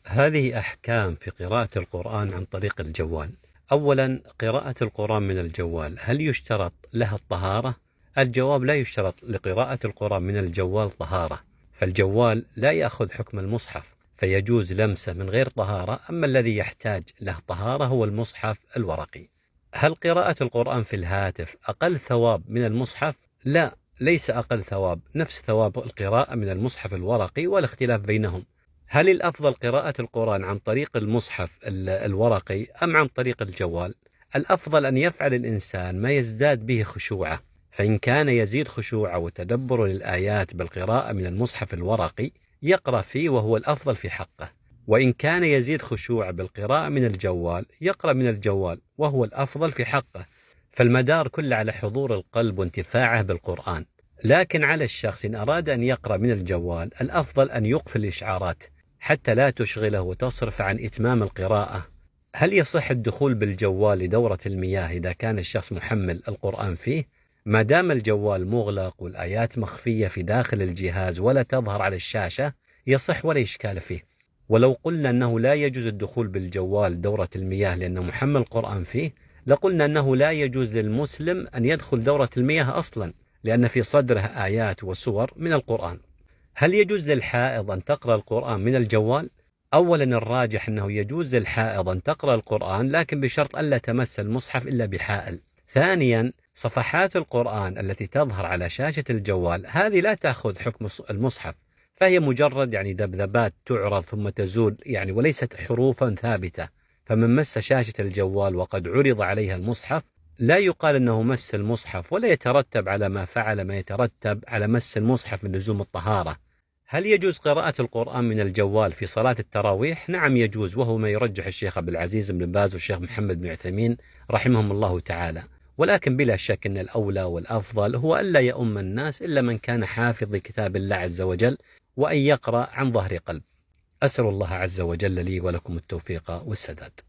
هذه أحكام في قراءة القرآن عن طريق الجوال. أولا، قراءة القرآن من الجوال هل يشترط لها الطهارة؟ الجواب: لا يشترط لقراءة القرآن من الجوال طهارة، فالجوال لا يأخذ حكم المصحف فيجوز لمسه من غير طهارة، أما الذي يحتاج له طهارة هو المصحف الورقي. هل قراءة القرآن في الهاتف أقل ثواب من المصحف؟ لا، ليس أقل ثواب، نفس ثواب القراءة من المصحف الورقي ولا اختلاف بينهم. هل الأفضل قراءة القرآن عن طريق المصحف الورقي أم عن طريق الجوال؟ الأفضل أن يفعل الإنسان ما يزداد به خشوعه، فإن كان يزيد خشوعه وتدبر للآيات بالقراءة من المصحف الورقي يقرأ فيه وهو الأفضل في حقه، وإن كان يزيد خشوعه بالقراءة من الجوال يقرأ من الجوال وهو الأفضل في حقه، فالمدار كله على حضور القلب وانتفاعه بالقرآن. لكن على الشخص إن أراد أن يقرأ من الجوال الأفضل أن يقفل الإشعارات حتى لا تشغله وتصرف عن إتمام القراءة. هل يصح الدخول بالجوال لدورة المياه إذا كان الشخص محمل القرآن فيه؟ ما دام الجوال مغلق والآيات مخفية في داخل الجهاز ولا تظهر على الشاشة يصح ولا إشكال فيه. ولو قلنا أنه لا يجوز الدخول بالجوال دورة المياه لأنه محمل القرآن فيه، لقلنا أنه لا يجوز للمسلم أن يدخل دورة المياه أصلا، لأن في صدره آيات وسور من القرآن. هل يجوز للحائض أن تقرأ القرآن من الجوال؟ أولا، الراجح أنه يجوز للحائض أن تقرأ القرآن لكن بشرط ألا تمس المصحف إلا بحائل. ثانيا، صفحات القرآن التي تظهر على شاشة الجوال هذه لا تأخذ حكم المصحف، فهي مجرد ذبذبات تعرض ثم تزول وليست حروفا ثابتة، فمن مس شاشة الجوال وقد عرض عليها المصحف لا يقال أنه مس المصحف، ولا يترتب على ما فعل ما يترتب على مس المصحف من لزوم الطهارة. هل يجوز قراءة القرآن من الجوال في صلاة التراويح؟ نعم يجوز، وهو ما يرجح الشيخ عبد العزيز بن باز والشيخ محمد بن عثيمين رحمهم الله تعالى، ولكن بلا شك أن الأولى والأفضل هو ألا يؤم الناس إلا من كان حافظ لكتاب الله عز وجل، وأن يقرأ عن ظهر قلب. أسأل الله عز وجل لي ولكم التوفيق والسداد.